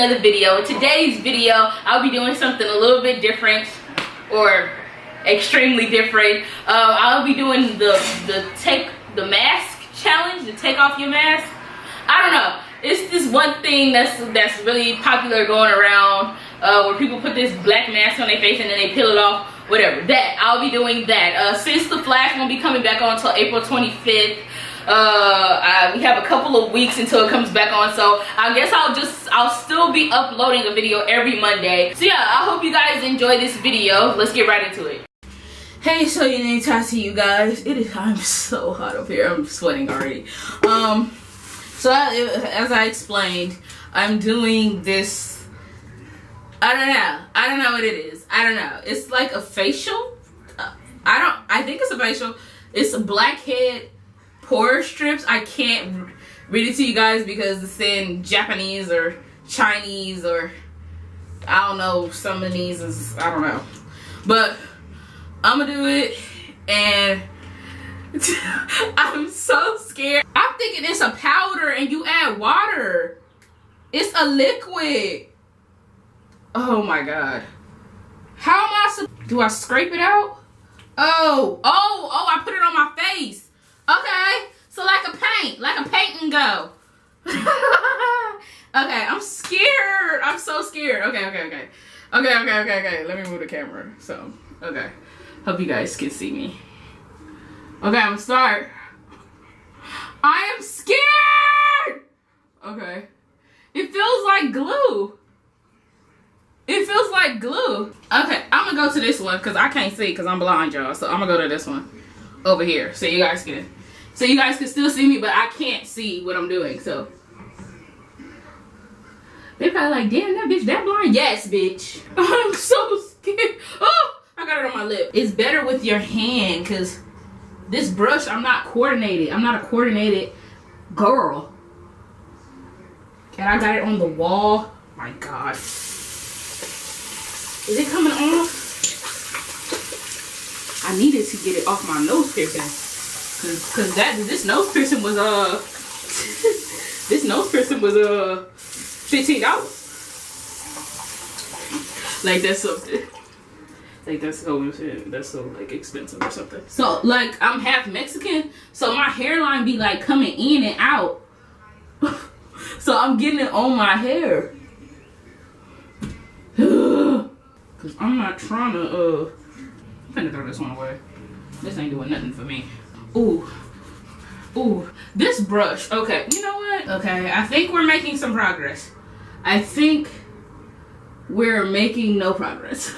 another video. In today's video, I'll be doing something a little bit different, or extremely different. I'll be doing the mask challenge, the take off your mask. I don't know. It's this one thing that's really popular going around, where people put this black mask on their face and then they peel it off. Whatever. That I'll be doing that. Since the Flash won't be coming back on until April 25th. We have a couple of weeks until it comes back on, so I guess I'll still be uploading a video every Monday. So yeah, I hope you guys enjoy this video. Let's get right into it. Hey, so OhYoNameTaty, you guys. I'm so hot up here. I'm sweating already. So as I explained, I'm doing this. I don't know what it is. I don't know. It's like a facial. I think it's a facial. It's a blackhead pore strips. I can't read it to you guys because it's in Japanese or Chinese, or I don't know, some of these is, I don't know. But I'm gonna do it, and I'm so scared. I'm thinking it's a powder and you add water. It's a liquid. Oh my god. How am I do I scrape it out? Oh, I put it on my face. Okay, so like a paint and go. Okay, I'm scared. I'm so scared. Okay. Let me move the camera. So, okay. Hope you guys can see me. Okay, I'm gonna start. I am scared. Okay. It feels like glue. It feels like glue. Okay, I'm gonna go to this one because I can't see because I'm blind, y'all. So I'm gonna go to this one over here so you guys can still see me, but I can't see what I'm doing. So they're probably like, damn, that bitch that blind. Yes, bitch. I'm so scared. Oh, I got it on my lip. It's better with your hand because this brush, I'm not coordinated. I'm not a coordinated girl. And I got it on the wall. My god. Is it coming off? I needed to get it off my nose piercing. Cause this nose piercing was $15. Like that's something. Like that's so like expensive or something. So like I'm half Mexican, so my hairline be like coming in and out. So I'm getting it on my hair. Cause I'm not trying to I'm finna throw this one away. This ain't doing nothing for me. Ooh, this brush. Okay, you know what? Okay, I think we're making some progress. I think we're making no progress.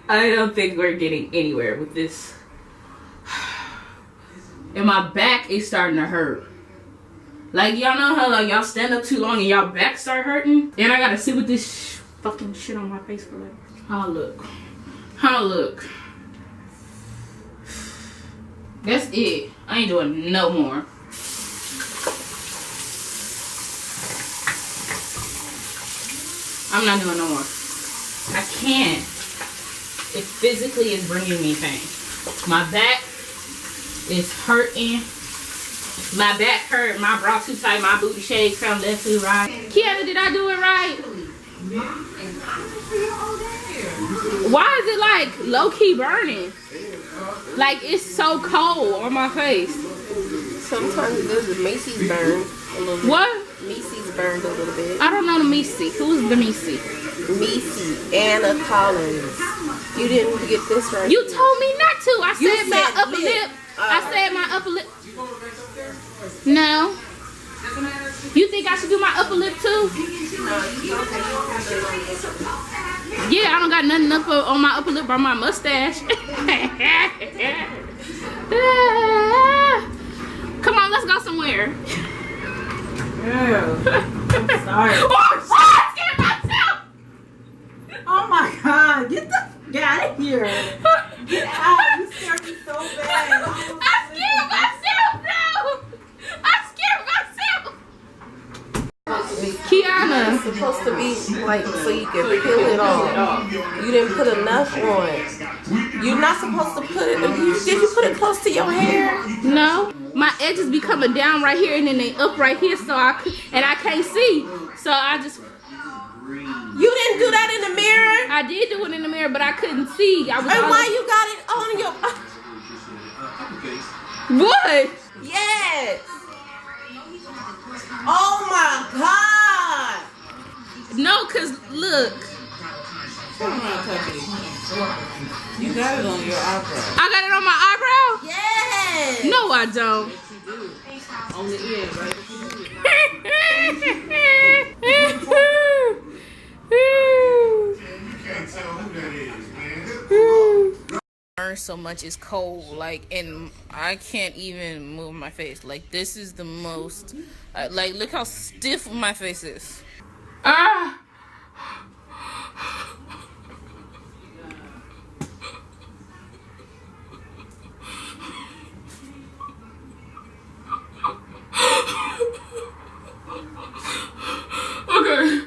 I don't think we're getting anywhere with this. And my back is starting to hurt. Like, y'all know how like y'all stand up too long and y'all back start hurting? And I gotta sit with this fucking shit on my face for like, how I look. That's it. I ain't doing no more. I'm not doing no more. I can't. It physically is bringing me pain. My back is hurting. My back hurt. My bra too tight. My booty shakes from left to right. Kiana, did I do it right? Why is it like low-key burning? Like it's so cold on my face. Sometimes it does the Macy's burn a little bit. What? Macy's burned a little bit. I don't know the Macy. Who's the Macy? Macy, Anna Collins. You didn't get this right. You told me not to. I said my upper lip. I said my upper lip. No. You think I should do my upper lip too? Yeah, I don't got nothing up on my upper lip or my mustache. Come on, let's go somewhere. I'm sorry. Oh, I scared myself. Oh my god, get the out of here. Get out. You scared me so bad. I scared myself, bro. I scared myself. Kiana. It's supposed to be like so you can peel it off. You didn't put enough on. You're not supposed to put it. Did you put it close to your hair? No. my edges be coming down right here and then they up right here, so I can't see. So I just. You didn't do that in the mirror? I did do it in the mirror, but I couldn't see. I was. And why you got it on your? What? Yes. Oh my God. No, cause look. You got it on your eyebrow. I got it on my eyebrow? Yes. No, I don't. Yes, you do. On the ear, right? Burn so much, it's cold, like, and I can't even move my face. Like, this is the most, like, look how stiff my face is. Ah! Okay.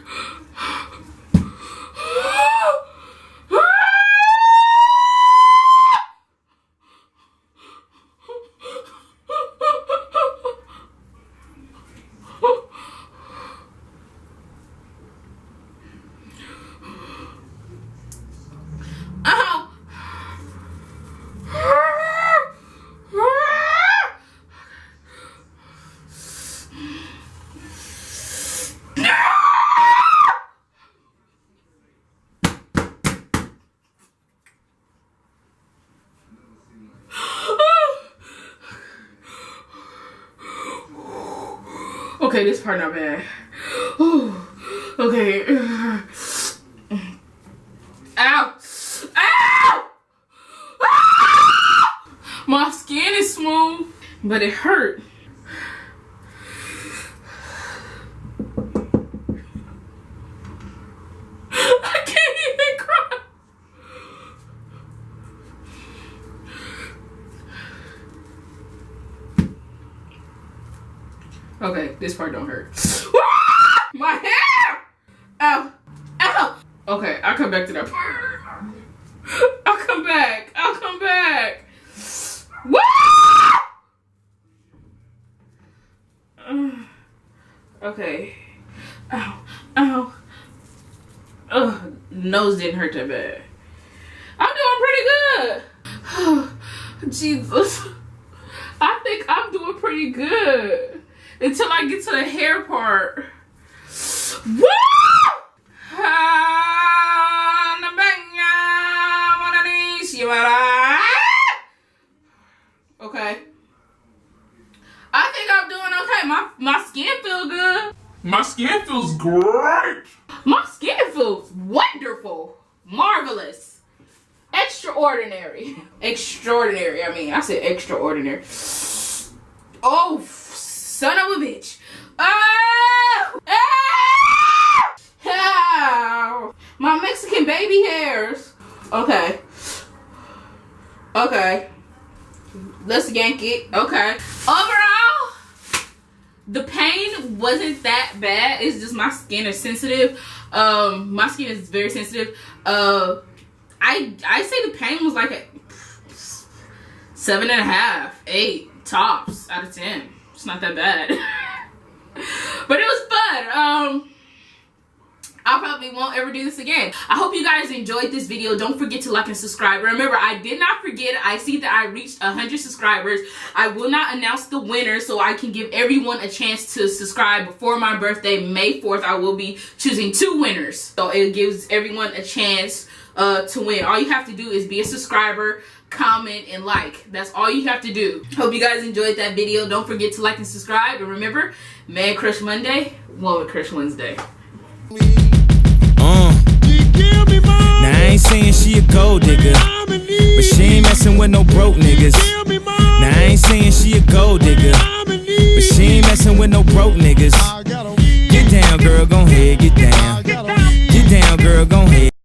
Okay, this part not bad. Ooh, okay. Ow! Ow! Ah! My skin is smooth, but it hurt. I can't even cry. Okay, this part don't hurt. My hair! Ow! Ow! Okay, I'll come back to that part. I'll come back. I'll come back. Woo! Okay. Ow. Ow. Ugh. Nose didn't hurt that bad. I'm doing pretty good. Jesus. I think I'm doing pretty good. Until I get to the hair part. Woo! Okay. I think I'm doing okay. My skin feels good. My skin feels great. My skin feels wonderful. Marvelous. Extraordinary. Extraordinary. I mean, I said extraordinary. Oh, son of a bitch. Oh! Oh! Ow! My Mexican baby hairs. Okay. Okay. Let's yank it. Okay. Overall, the pain wasn't that bad. It's just my skin is sensitive. My skin is very sensitive. I say the pain was like a 7.5, 8 tops out of 10. It's not that bad. But it was fun. I probably won't ever do this again. I hope you guys enjoyed this video. Don't forget to like and subscribe. Remember, I did not forget. I see that I reached 100 subscribers. I will not announce the winner so I can give everyone a chance to subscribe before my birthday, May 4th. I will be choosing 2 winners. So it gives everyone a chance to win. All you have to do is be a subscriber, comment, and like. That's all you have to do. Hope you guys enjoyed that video. Don't forget to like and subscribe. And remember, Man Crush Monday, Woman Crush Wednesday. Now I ain't saying she a gold digger, but she ain't messing with no broke niggas. Now I ain't saying she a gold digger, but she ain't messing with no broke niggas. Get down, girl, gon' head, get down. Get down, girl, gon' head.